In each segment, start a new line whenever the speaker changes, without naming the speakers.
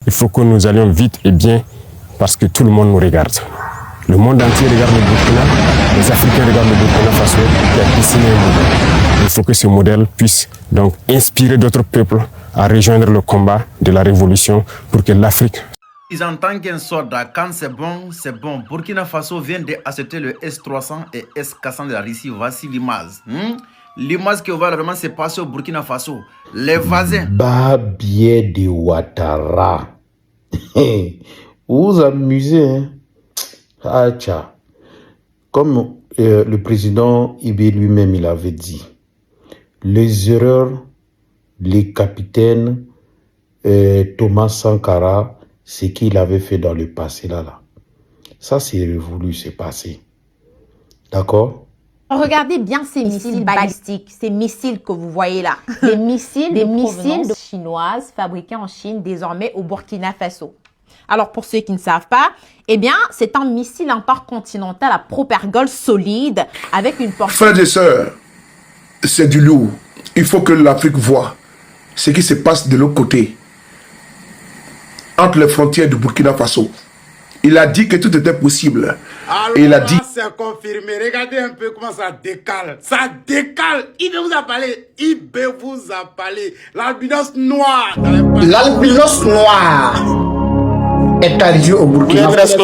Il faut que nous allions vite et bien parce que tout le monde nous regarde. Le monde entier regarde le Burkina, les Africains regardent le Burkina Faso qui a dessiné un modèle. Il faut que ce modèle puisse donc inspirer d'autres peuples à rejoindre le combat de la révolution pour que l'Afrique...
Ils entendent qu'un soldat, quand c'est bon, c'est bon. Burkina Faso vient d'acheter le S-300 et S-400 de la Russie. Voici l'image. L'image qui va vraiment se passer au Burkina Faso. Les voisins.
Babier de Ouattara. Vous vous amusez, hein? Ah, tcha. Comme le président Ibé lui-même, il avait dit, les erreurs, les capitaines, Thomas Sankara, ce qu'il avait fait dans le passé, là. Ça, c'est révolu, c'est passé. D'accord?
Regardez bien ces missiles balistiques, ces missiles que vous voyez là. Des missiles chinoises fabriqués en Chine, désormais au Burkina Faso. Alors, pour ceux qui ne savent pas, eh bien, c'est un missile intercontinental à propergol solide avec une portée...
Frères et sœurs, c'est du lourd. Il faut que l'Afrique voie ce qui se passe de l'autre côté, entre les frontières du Burkina Faso. Il a dit que tout était possible.
Alors,
et il a dit...
c'est confirmé. Regardez un peu comment ça décale. Ça décale. Il vous a parlé. Il vous a parlé. L'albinos noir.
L'albinos noir est arrivé au Burkina Faso.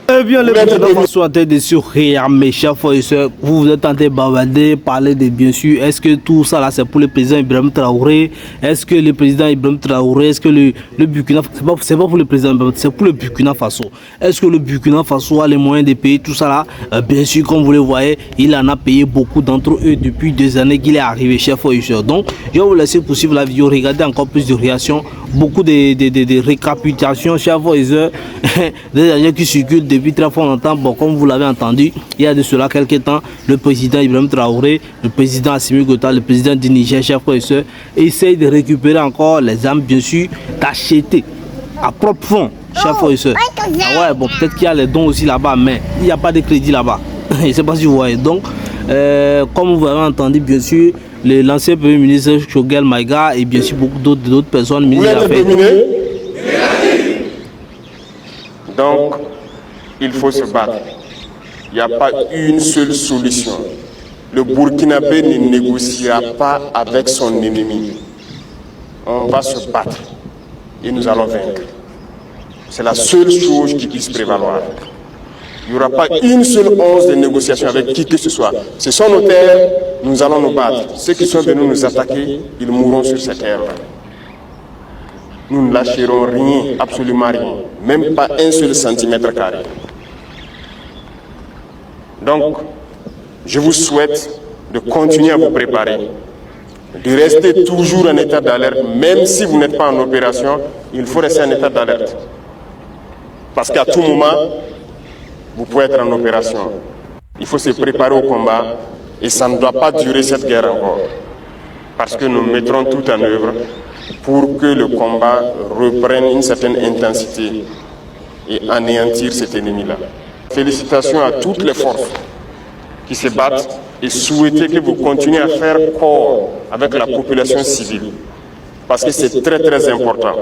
Eh bien, le président soit de sourire, mes chers frères et sœurs. Vous vous êtes tenté de bavarder, parler de bien sûr. Est-ce que tout ça là c'est pour le président Ibrahim Traoré? Est-ce que le président Ibrahim Traoré, est-ce que le Burkina Faso, c'est pas pour le président Ibrahim, c'est pour le Burkina Faso. Est-ce que le Burkina Faso a les moyens de payer tout ça là? Bien sûr, comme vous le voyez, il en a payé beaucoup d'entre eux depuis 2 années qu'il est arrivé, chers frères et sœurs. Donc, je vais vous laisser poursuivre la vidéo, regarder encore plus de réactions, beaucoup de récapitulations, chers frères et sœurs, des agents qui circulent depuis très fort longtemps. Bon, comme vous l'avez entendu, il y a de cela quelques temps, le président Ibrahim Traoré, le président Assimi Goïta, le président du Niger, chers frères et sœurs, essayent de récupérer encore les armes, bien sûr, d'acheter à propre fond, chers frères et sœurs. Ah ouais, bon, peut-être qu'il y a les dons aussi là-bas, mais il n'y a pas de crédit là-bas. Je ne sais pas si vous voyez. Donc, comme vous avez entendu, bien sûr, l'ancien premier ministre Choguel Maïga et bien sûr beaucoup d'autres personnes, ministres des Affaires.
Donc, il faut se battre. Il n'y a pas une seule solution. Le Burkinabé ne négociera pas avec son ennemi. On va se battre et nous allons vaincre. C'est la seule chose qui puisse prévaloir. Il n'y aura pas une seule once de négociation avec qui que ce soit. Ce sont nos terres, nous allons nous battre. Ceux qui sont venus nous attaquer, ils mourront sur ces terres. Nous ne lâcherons rien, absolument rien, même pas un seul centimètre carré. Donc, je vous souhaite de continuer à vous préparer, de rester toujours en état d'alerte, même si vous n'êtes pas en opération, il faut rester en état d'alerte. Parce qu'à tout moment, vous pouvez être en opération. Il faut se préparer au combat et ça ne doit pas durer cette guerre encore. Parce que nous mettrons tout en œuvre pour que le combat reprenne une certaine intensité et anéantir cet ennemi-là. Félicitations à toutes les forces qui se battent et souhaiter que vous continuez à faire corps avec la population civile. Parce que c'est très très important.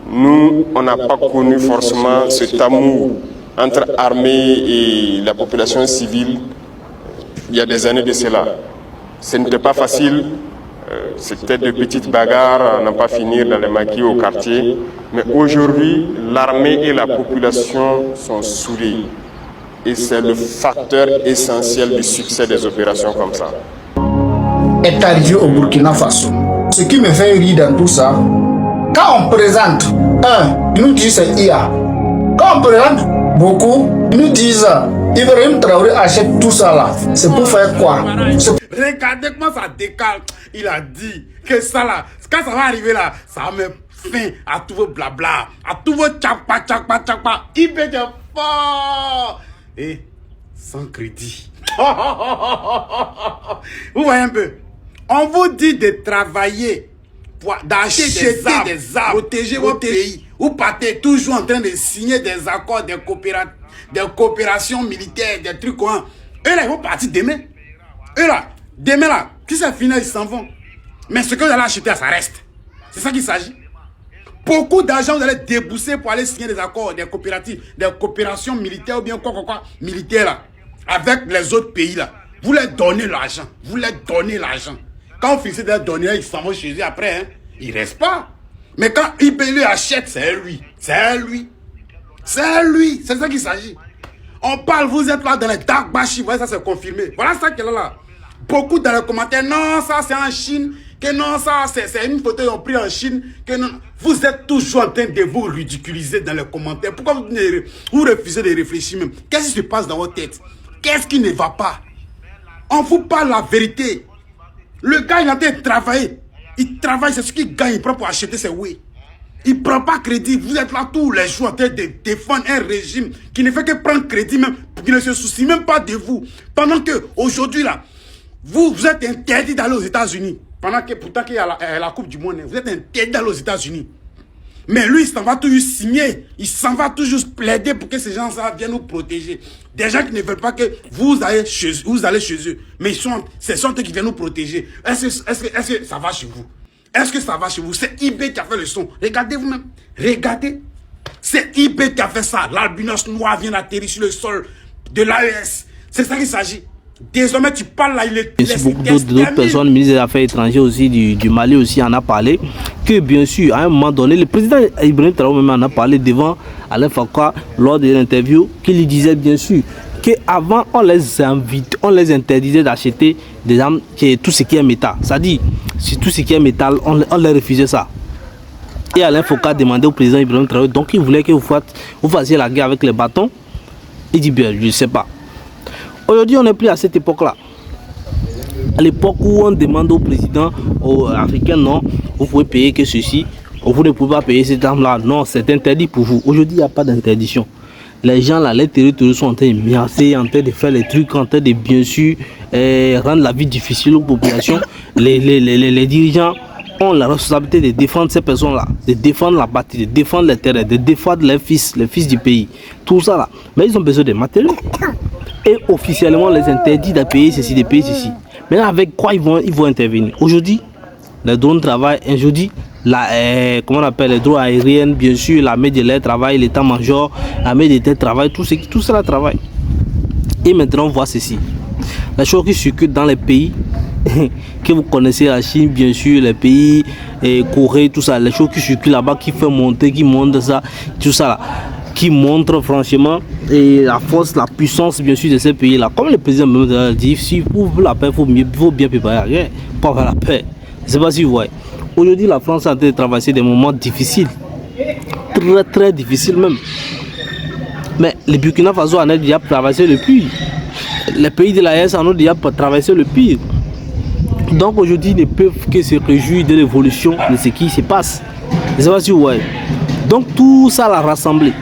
Nous, on n'a pas connu forcément cet amour entre armée et la population civile il y a des années de cela. Ce n'était pas facile. C'était de petites bagarres à n'en pas finir dans les maquis au quartier. Mais aujourd'hui, l'armée et la population sont soudées. Et c'est le facteur essentiel du succès des opérations comme ça.
Est arrivé au Burkina Faso. Ce qui me fait rire dans tout ça, quand on présente ils nous disent c'est IA. Quand on présente beaucoup, ils nous disent Ibrahim Traoré achète tout ça là. C'est pour faire quoi?
Regardez comment ça décale. Il a dit que ça là, quand ça va arriver là, ça va mettre fin à tous vos blabla, à tous vos tchakpa. Il peut être fort et sans crédit. Vous voyez un peu? On vous dit de travailler, d'acheter des armes, protéger votre pays. Vous partez toujours en train de signer des accords, des coopérations militaires, des trucs quoi. Eux là, ils vont partir demain. Eux là, demain là, qui ça finit, ils s'en vont. Mais ce que vous allez acheter, ça reste. C'est ça qu'il s'agit. Beaucoup d'argent vous allez débourser pour aller signer des accords, des coopératives, des coopérations militaires ou bien quoi, militaires là, avec les autres pays là. Vous leur donnez l'argent. Vous leur donnez l'argent. Quand vous finissez de leur donner, ils s'en vont chez eux après. Hein. Ils ne restent pas. Mais quand il lui achète, c'est lui. C'est lui. C'est lui. C'est ça qu'il s'agit. On parle, vous êtes là dans les dark bashi. Vous voyez, ça c'est confirmé. Voilà ça qu'il y a là. Beaucoup dans les commentaires. Non, ça c'est en Chine. Que non, ça c'est une photo qu'ils ont pris en Chine. Que non. Vous êtes toujours en train de vous ridiculiser dans les commentaires. Pourquoi vous refusez de réfléchir même? Qu'est-ce qui se passe dans votre tête? Qu'est-ce qui ne va pas? On vous parle la vérité. Le gars, il est en train de travailler. Il travaille, c'est ce qu'il gagne. Il prend pour acheter ses oui. Il ne prend pas crédit. Vous êtes là tous les jours en train de défendre un régime qui ne fait que prendre crédit même, qui ne se soucie même pas de vous. Pendant que aujourd'hui là, vous êtes interdit d'aller aux États-Unis. Pendant que pourtant qu'il y a la Coupe du Monde, vous êtes interdit d'aller aux États-Unis. Mais lui, il s'en va toujours signer. Il s'en va toujours plaider pour que ces gens-là viennent nous protéger. Des gens qui ne veulent pas que vous allez chez eux. Mais ce sont eux qui viennent nous protéger. Est-ce que ça va chez vous? Est-ce que ça va chez vous? C'est IB qui a fait le son. Regardez vous-même. Regardez. C'est IB qui a fait ça. L'albinos noir vient d'atterrir sur le sol de l'AES. C'est ça qu'il s'agit. Désormais, tu parles là, il est...
Et beaucoup d'autres personnes, ministre des Affaires étrangères aussi, du Mali aussi en a parlé, que bien sûr, à un moment donné, le président Ibrahim Traoré même en a parlé devant Alain Fakwa lors de l'interview, qu'il disait bien sûr qu'avant, on les interdisait d'acheter des armes, tout ce qui est métal. C'est-à-dire, tout ce qui est métal, on leur refusait ça. Et Alain Fakwa demandait au président Ibrahim Traoré, donc il voulait que vous fassiez la guerre avec les bâtons. Il dit bien, je ne sais pas. Aujourd'hui, on n'est plus à cette époque-là. À l'époque où on demande au président africain, non, vous pouvez payer que ceci, vous ne pouvez pas payer cette arme-là, non, c'est interdit pour vous. Aujourd'hui, il n'y a pas d'interdiction. Les gens là, les territoires sont en train de menacer, en train de faire les trucs, en train de bien sûr rendre la vie difficile aux populations. Les dirigeants ont la responsabilité de défendre ces personnes-là, de défendre la patrie, de défendre les terres, de défendre les fils du pays. Tout ça là. Mais ils ont besoin de matériaux. Et officiellement, les interdit de payer ceci, de payer ceci. Maintenant, avec quoi ils vont intervenir? Aujourd'hui, les drones travaillent. Aujourd'hui, comment on appelle les drones aériens, bien sûr, l'armée de l'air travaille, l'état-major, l'armée de terre travaille, tout cela travaille. Et maintenant, on voit ceci. La chose qui circule dans les pays que vous connaissez, la Chine, bien sûr, les pays, Corée, tout ça, les choses qui circulent là-bas, qui font monter, qui montent ça, tout ça là, qui montre franchement la force, la puissance bien sûr de ces pays-là. Comme le président me dit, si pour la paix, il faut bien préparer la guerre, pas avoir la paix. Je ne sais pas si vous voyez. Aujourd'hui, la France a en train de traverser des moments difficiles, très très difficiles même. Mais le Burkina Faso en a déjà traversé le pire. Les pays de l'AES en ont déjà traversé le pire. Donc aujourd'hui, ils ne peuvent que se réjouir de l'évolution de ce qui se passe. Je ne sais pas si vous voyez. Donc tout ça l'a rassemblé.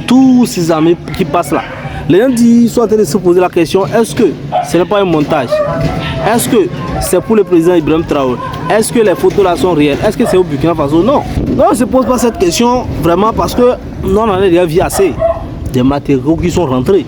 Tous ces armées qui passent là. Les gens sont en train de se poser la question, est-ce que ce n'est pas un montage? Est-ce que c'est pour le président Ibrahim Traoré? Est-ce que les photos là sont réelles? Est-ce que c'est au Burkina Faso? Non. Non, on ne se pose pas cette question vraiment parce que nous on en a déjà vu assez. Des matériaux qui sont rentrés.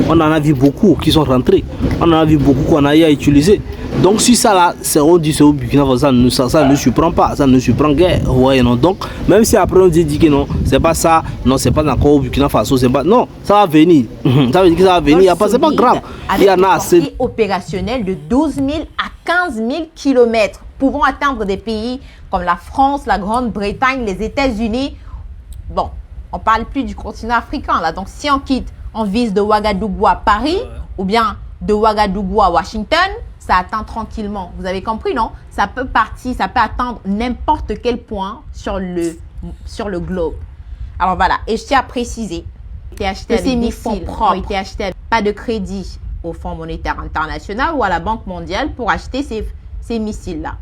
On en a vu beaucoup qui sont rentrés. On en a vu beaucoup qu'on a eu à utiliser. Donc si ça là, c'est au Burkina Faso, ça ne surprend pas, ça ne surprend guère. Ouais, non. Donc même si après on dit que non, c'est pas ça, non, c'est pas encore au Burkina Faso, c'est pas, non, ça va venir. Ça veut dire que ça va venir, c'est pas grave.
Il y en a assez. Opérationnel de 12 000 à 15 000 kilomètres, pouvant atteindre des pays comme la France, la Grande-Bretagne, les États-Unis. Bon, on parle plus du continent africain là. Donc si on quitte, on vise de Ouagadougou à Paris ou bien de Ouagadougou à Washington, ça atteint tranquillement. Vous avez compris, non? Ça peut partir, ça peut atteindre n'importe quel point sur le globe. Alors voilà, et je tiens à préciser que ces missiles ont été achetés avec pas de crédit au Fonds monétaire international ou à la Banque mondiale pour acheter ces missiles-là.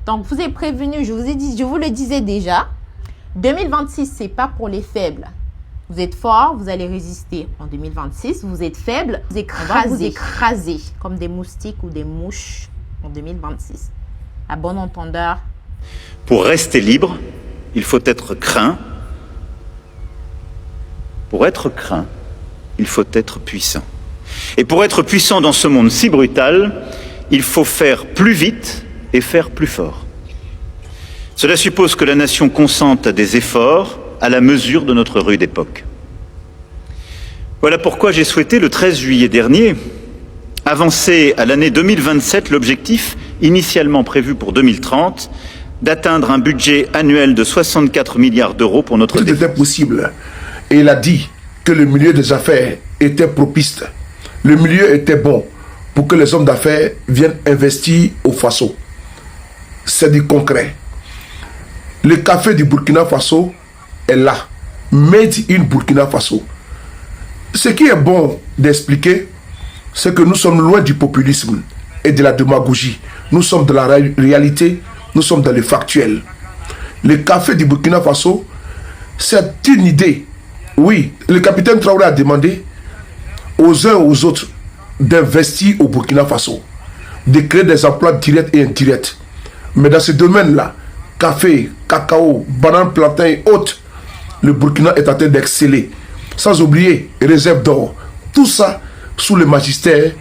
Donc vous êtes prévenus, je vous le disais déjà, 2026, c'est pas pour les faibles. Vous êtes fort, vous allez résister en 2026. Vous êtes faible, vous écrasez comme des moustiques ou des mouches en 2026. À bon entendeur.
Pour rester libre, il faut être craint. Pour être craint, il faut être puissant. Et pour être puissant dans ce monde si brutal, il faut faire plus vite et faire plus fort. Cela suppose que la nation consente à des efforts à la mesure de notre rude époque. Voilà pourquoi j'ai souhaité, le 13 juillet dernier, avancer à l'année 2027 l'objectif initialement prévu pour 2030 d'atteindre un budget annuel de 64 milliards d'euros pour notre
défense. Tout était possible. Et il a dit que le milieu des affaires était propice. Le milieu était bon pour que les hommes d'affaires viennent investir au Faso. C'est du concret. Le café du Burkina Faso est là. Made in Burkina Faso. Ce qui est bon d'expliquer, c'est que nous sommes loin du populisme et de la démagogie. Nous sommes dans la réalité, nous sommes dans le factuel. Le café du Burkina Faso, c'est une idée. Oui, le capitaine Traoré a demandé aux uns et aux autres d'investir au Burkina Faso, de créer des emplois directs et indirects. Mais dans ce domaine-là, café, cacao, banane, plantain et autres, le Burkina est en train d'exceller. Sans oublier réserve d'or. Tout ça sous le magistère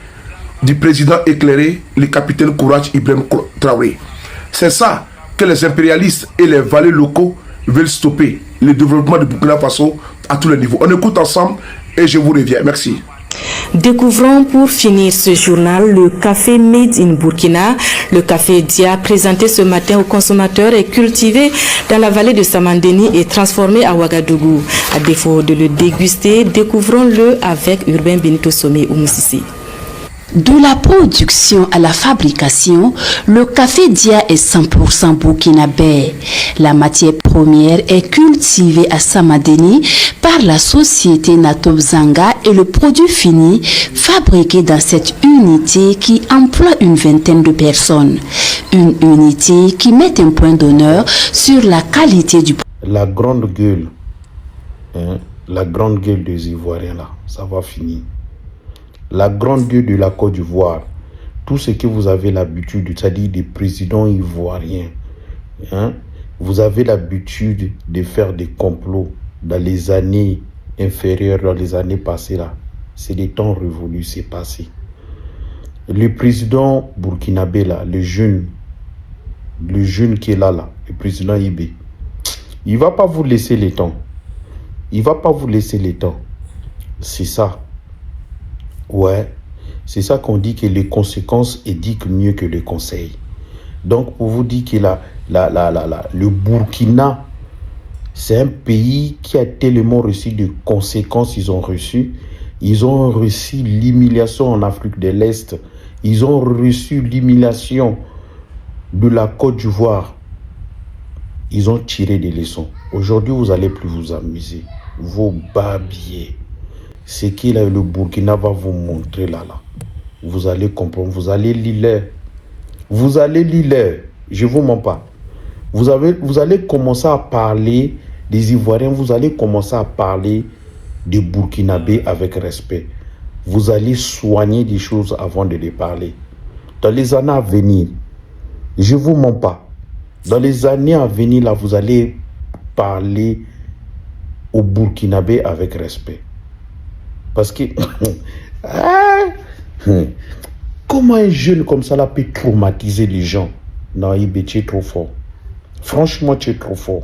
du président éclairé, le capitaine Courage Ibrahim Traoré. C'est ça que les impérialistes et les valets locaux veulent stopper, le développement du Burkina Faso à tous les niveaux. On écoute ensemble et je vous reviens. Merci.
Découvrons pour finir ce journal le café Made in Burkina. Le café Dia, présenté ce matin aux consommateurs, est cultivé dans la vallée de Samandeni et transformé à Ouagadougou. À défaut de le déguster, découvrons-le avec Urbain Benito Somé ou Moussissi.
De la production à la fabrication, le café Dia est 100% burkinabé. La matière première est cultivée à Samadeni par la société Natobzanga et le produit fini fabriqué dans cette unité qui emploie une vingtaine de personnes. Une unité qui met un point d'honneur sur la qualité du produit.
La grande gueule, la grande gueule des Ivoiriens là, ça va finir. La grande gueule de la Côte d'Ivoire, tout ce que vous avez l'habitude, c'est-à-dire des présidents ivoiriens, vous avez l'habitude de faire des complots dans les années inférieures, dans les années passées là. C'est des temps révolus, c'est passé. Le président burkinabé là, le jeune qui est là, le président Ibé, il va pas vous laisser les temps. Il va pas vous laisser les temps. C'est ça. Ouais, c'est ça qu'on dit que les conséquences édiquent mieux que les conseils. Donc, pour vous dire que le Burkina, c'est un pays qui a tellement reçu de conséquences. Ils ont reçu l'humiliation en Afrique de l'Est. Ils ont reçu l'humiliation de la Côte d'Ivoire. Ils ont tiré des leçons. Aujourd'hui, vous n'allez plus vous amuser. Vos babiers. Ce que le Burkina va vous montrer là. Vous allez comprendre, vous allez lire. Vous allez lire, je ne vous mens pas. Vous allez commencer à parler des Ivoiriens, vous allez commencer à parler des Burkinabés avec respect. Vous allez soigner des choses avant de les parler. Dans les années à venir, je ne vous mens pas. Dans les années à venir, là, vous allez parler aux Burkinabés avec respect. Parce que comment un jeune comme ça là peut traumatiser les gens? Non, Ibé, tu es trop fort. Franchement, tu es trop fort.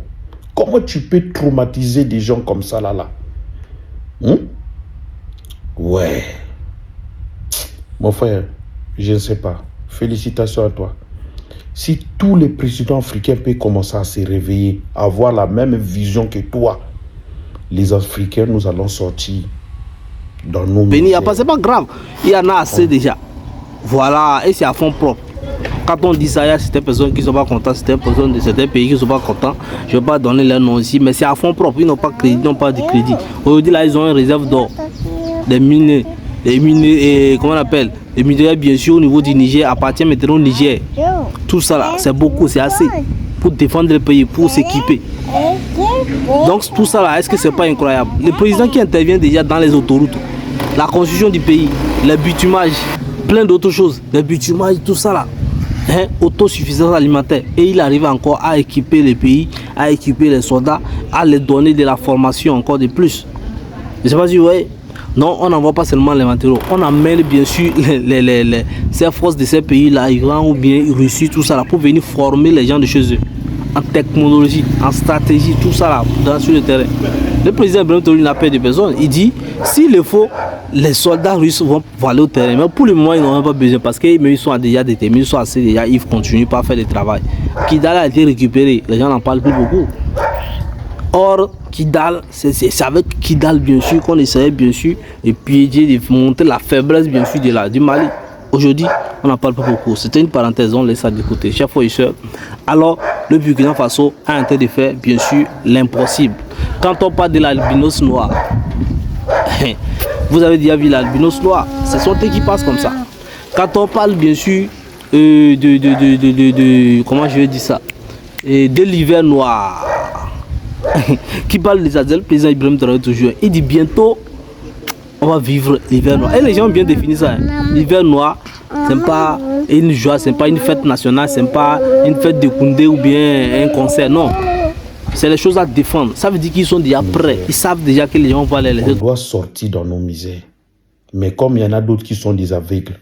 Comment tu peux traumatiser des gens comme ça là? Ouais. Mon frère, je ne sais pas. Félicitations à toi. Si tous les présidents africains peuvent commencer à se réveiller, à avoir la même vision que toi, les Africains, nous allons sortir dans nos
Béni, c'est pas grave. Il y en a assez déjà. Voilà, et c'est à fond propre. Quand on dit ça, il y a certaines personnes qui ne sont pas contentes, certaines personnes de certains pays qui ne sont pas contents. Je ne vais pas donner leur nom ici, mais c'est à fond propre. Ils n'ont pas de crédit, ils n'ont pas de crédit. Aujourd'hui, là, ils ont une réserve d'or. Des mines, et comment on appelle? Les minerais, bien sûr, au niveau du Niger, appartiennent maintenant au Niger. Tout ça, là, c'est beaucoup, c'est assez pour défendre le pays, pour s'équiper. Donc, tout ça, là, est-ce que c'est pas incroyable? Le président qui intervient déjà dans les autoroutes, la construction du pays, le bitumage, plein d'autres choses, le bitumage, tout ça, là. Autosuffisance alimentaire, et il arrive encore à équiper les pays, à équiper les soldats, à les donner de la formation encore de plus. Je ne sais pas si vous voyez. Non, on n'envoie pas seulement les matériaux, on amène bien sûr ces forces de ces pays là, Iran ou bien Russie, tout ça là, pour venir former les gens de chez eux. en technologie, en stratégie, tout ça là, sur le terrain. Le président Ibrahim Traoré n'a pas de personne. Il dit, s'il le faut, les soldats russes vont aller au terrain. Mais pour le moment, ils n'en ont pas besoin parce qu'ils sont déjà déterminés, ils sont assez déjà, ils continuent pas à faire le travail. Kidal a été récupéré, les gens n'en parlent plus beaucoup. Or, Kidal, c'est avec Kidal bien sûr qu'on essayait bien sûr de piéger, de montrer la faiblesse bien sûr du Mali. Aujourd'hui, on n'en parle pas beaucoup. C'était une parenthèse, on laisse ça de côté. Chers frères et sœurs, alors le Burkina Faso a en train de faire bien sûr l'impossible. Quand on parle de l'albinos noir, vous avez déjà vu l'albinos noir, ce sont eux qui passent comme ça. Quand on parle bien sûr comment je vais dire ça, de l'hiver noir, qui parle de ça, le président Ibrahim Traoré toujours, il dit bientôt on va vivre l'hiver noir. Et les gens ont bien défini ça. L'hiver noir, ce n'est pas une joie, ce n'est pas une fête nationale, ce n'est pas une fête de Koundé ou bien un concert, non. C'est les choses à défendre. Ça veut dire qu'ils sont déjà prêts. Ils savent déjà que les gens vont les laisser.
On doit sortir dans nos misères. Mais comme il y en a d'autres qui sont des aveugles,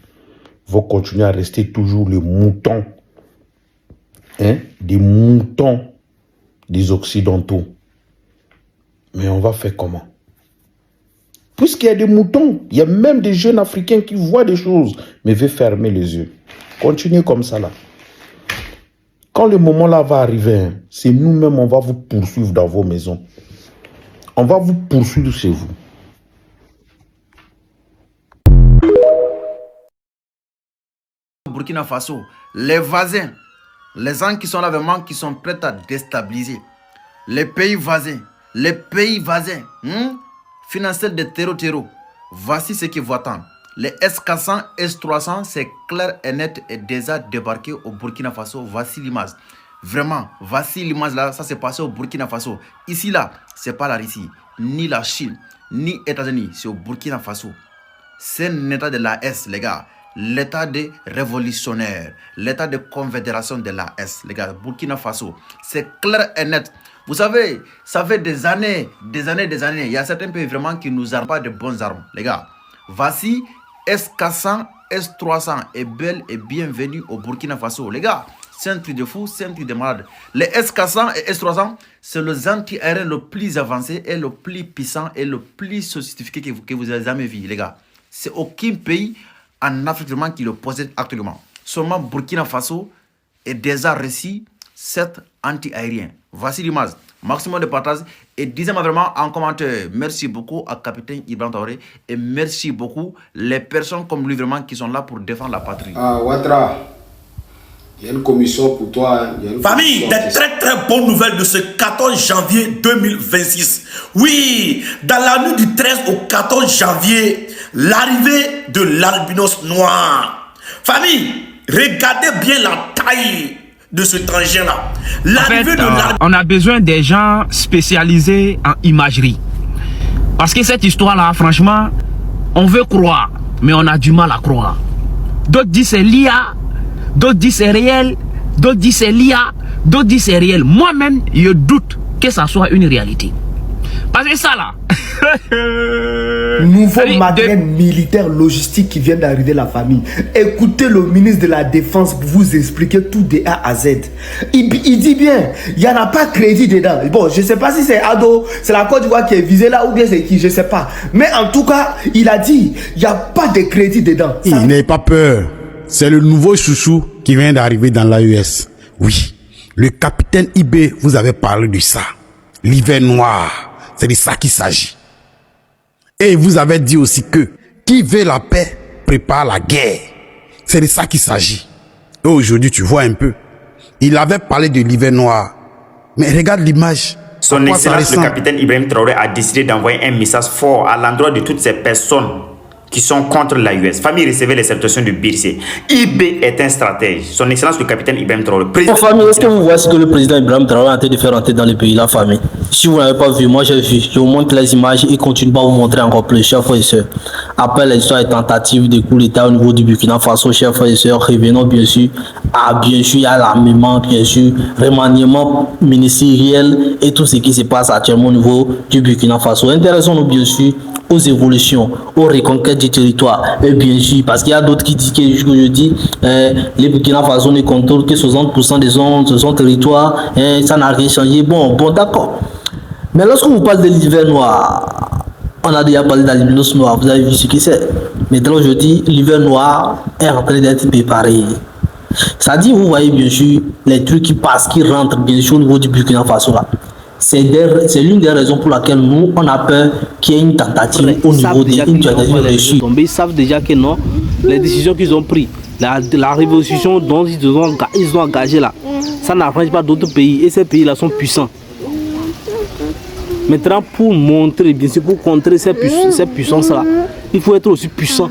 vont continuer à rester toujours le mouton. Des moutons des Occidentaux. Mais on va faire comment? Puisqu'il y a des moutons, il y a même des jeunes Africains qui voient des choses, mais veulent fermer les yeux. Continuez comme ça là. Quand le moment là va arriver, c'est nous-mêmes, on va vous poursuivre dans vos maisons. On va vous poursuivre chez vous.
Burkina Faso, les voisins, les gens qui sont là vraiment, qui sont prêts à déstabiliser. Les pays voisins, financiers de terreau. Voici ce qu'ils vont attendre. Les S-400, S-300, c'est clair et net et déjà débarqué au Burkina Faso. Voici l'image. Vraiment, voici l'image là, ça s'est passé au Burkina Faso. Ici là, c'est pas la Russie, ni la Chine, ni les États-Unis, c'est au Burkina Faso. C'est un état de l'AS, les gars. L'état des révolutionnaires, l'état de confédération de l'AS, les gars. Burkina Faso, c'est clair et net. Vous savez, ça fait des années. Il y a certains pays vraiment qui nous arment pas de bonnes armes, les gars. Voici S-400, S-300 est belle et bienvenue au Burkina Faso, les gars. C'est un truc de fou, c'est un truc de malade. Les S-400 et S-300, c'est le anti-aérien le plus avancé et le plus puissant et le plus sophistiqué que vous avez jamais vu, les gars. C'est aucun pays en Afrique vraiment qui le possède actuellement. Seulement Burkina Faso est déjà reçu 7 anti-aériens. Voici l'image. Maximum de partage. Et disez-moi vraiment en commentaire. Merci beaucoup à Capitaine Ibrahim Traoré. Et merci beaucoup les personnes comme lui vraiment qui sont là pour défendre la patrie.
Ah, Ouattara, il y a une commission pour toi. Hein.
Famille, des très bonnes nouvelles de ce 14 janvier 2026. Oui, dans la nuit du 13 au 14 janvier, l'arrivée de l'albinos noir. Famille, regardez bien la taille de ce transgène-là. L'arrivée de l'albinos.
On a besoin des gens spécialisés en imagerie. Parce que cette histoire-là, franchement, on veut croire, mais on a du mal à croire. D'autres disent c'est l'IA, d'autres disent c'est réel, d'autres disent c'est l'IA, d'autres disent c'est réel. Moi-même, je doute que ça soit une réalité. Parce que ça là...
Nouveau matériel militaire logistique qui vient d'arriver la famille. Écoutez le ministre de la Défense pour vous expliquer tout de A à Z. Il dit bien, il n'y en a pas crédit dedans. Bon, je ne sais pas si c'est Ado, c'est la Côte d'Ivoire qui est visée là ou bien c'est qui, je ne sais pas. Mais en tout cas, il a dit, il n'y a pas de crédit dedans.
N'ayez pas peur. C'est le nouveau chouchou qui vient d'arriver dans l'AES. Oui, le capitaine IB vous avait parlé de ça. L'hiver noir, c'est de ça qu'il s'agit. Et vous avez dit aussi que qui veut la paix prépare la guerre. C'est de ça qu'il s'agit. Et aujourd'hui, tu vois un peu. Il avait parlé de l'hiver noir. Mais regarde l'image.
Son Excellence, le capitaine Ibrahim Traoré a décidé d'envoyer un message fort à l'endroit de toutes ces personnes qui sont contre l'AES. Famille, recevez les salutations de Bircé. IB est un stratège. Son Excellence, le capitaine Ibrahim Traoré.
Famille, est-ce que vous voyez ce que le président Ibrahim Traoré a en train de faire entrer dans le pays, la famille? Si vous n'avez pas vu, moi j'ai vu. Je vous montre les images et continue pas à vous montrer encore plus, chers frères et sœurs. Après l'histoire et tentative de coup d'État au niveau du Burkina Faso, chers frères et sœurs, revenons bien sûr à l'armement, bien sûr, remaniement ministériel et tout ce qui se passe actuellement au niveau du Burkina Faso. Intéressons-nous bien sûr aux évolutions, aux reconquêtes du territoire. Et bien sûr, parce qu'il y a d'autres qui disent que je dis, les Burkina Faso ne contrôlent que 60% de son territoire, ça n'a rien changé. Bon, d'accord. Mais lorsque vous parlez de l'hiver noir, on a déjà parlé d'albinos noir, vous avez vu ce que c'est. Maintenant, je dis, l'hiver noir est en train d'être préparé. Ça dit, vous voyez bien sûr les trucs qui passent, qui rentrent bien sûr au niveau du Burkina Faso là. C'est l'une des raisons pour laquelle nous, on a peur qu'il y ait une tentative au niveau d'une tentative réussie. Ils savent déjà que non, les décisions qu'ils ont prises, la révolution dont ils ont engagé là, ça n'arrange pas d'autres pays et ces pays-là sont puissants. Maintenant, pour montrer, bien sûr, pour contrer ces puissances-là, il faut être aussi puissant.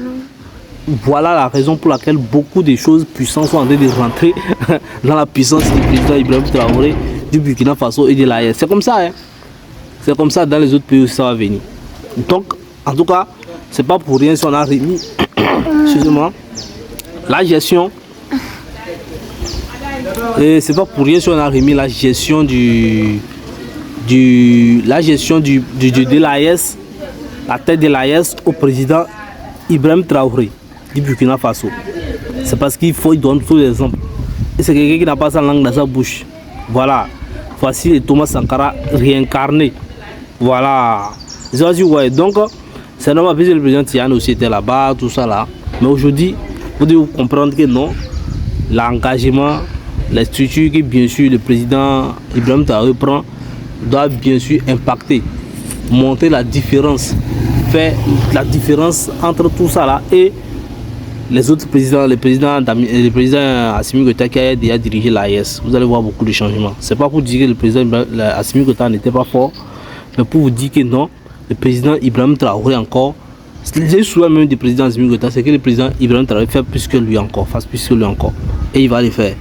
Voilà la raison pour laquelle beaucoup de choses puissantes sont en train de rentrer dans la puissance du président Ibrahim Traoré, du Burkina Faso et de l'AES. C'est comme ça, hein. C'est comme ça dans les autres pays où ça va venir. Donc, en tout cas, c'est pas pour rien si on a remis, excusez-moi, la gestion. Et c'est pas pour rien si on a remis la gestion de l'AES, la tête de l'AES au président Ibrahim Traoré du Burkina Faso. C'est parce qu'il faut lui donner tous les exemples. Et c'est quelqu'un qui n'a pas sa langue dans sa bouche. Voilà. Voici le Thomas Sankara réincarné. Voilà. Donc, c'est normal que le président Tian aussi était là-bas, tout ça là. Mais aujourd'hui, vous devez comprendre que non, l'engagement, les structures que bien sûr le président Ibrahim Traoré prend doit bien sûr impacter, montrer la différence, faire la différence entre tout ça là et les autres présidents, le président Assimi Goïta qui a déjà dirigé l'AES. Vous allez voir beaucoup de changements. C'est pas pour dire que le président Assimi Goïta n'était pas fort, mais pour vous dire que non, le président Ibrahim Traoré encore, le souhait même du président Assimi Goïta, c'est que le président Ibrahim Traoré fasse plus que lui encore, et il va le faire.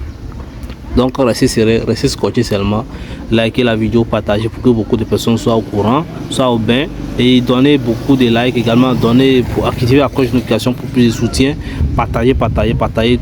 Donc restez serré, restez scotché seulement, likez la vidéo, partagez pour que beaucoup de personnes soient au courant, soient au bain, et donnez beaucoup de likes également, donnez pour activer la cloche de notification pour plus de soutien, partagez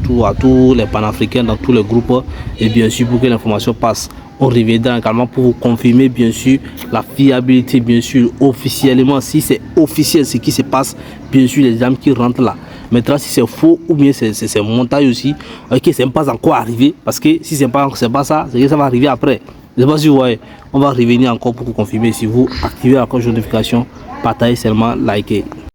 tout à tous les panafricains dans tous les groupes, et bien sûr pour que l'information passe. On reviendra également pour vous confirmer bien sûr la fiabilité, bien sûr officiellement, si c'est officiel ce qui se passe, bien sûr les âmes qui rentrent là. Maintenant si c'est faux ou bien c'est montage aussi, ok, c'est pas encore arrivé, parce que si c'est pas ça, c'est que ça va arriver après. Je sais pas si vous voyez, on va revenir encore pour vous confirmer. Si vous activez la cloche de notification, partagez seulement, likez.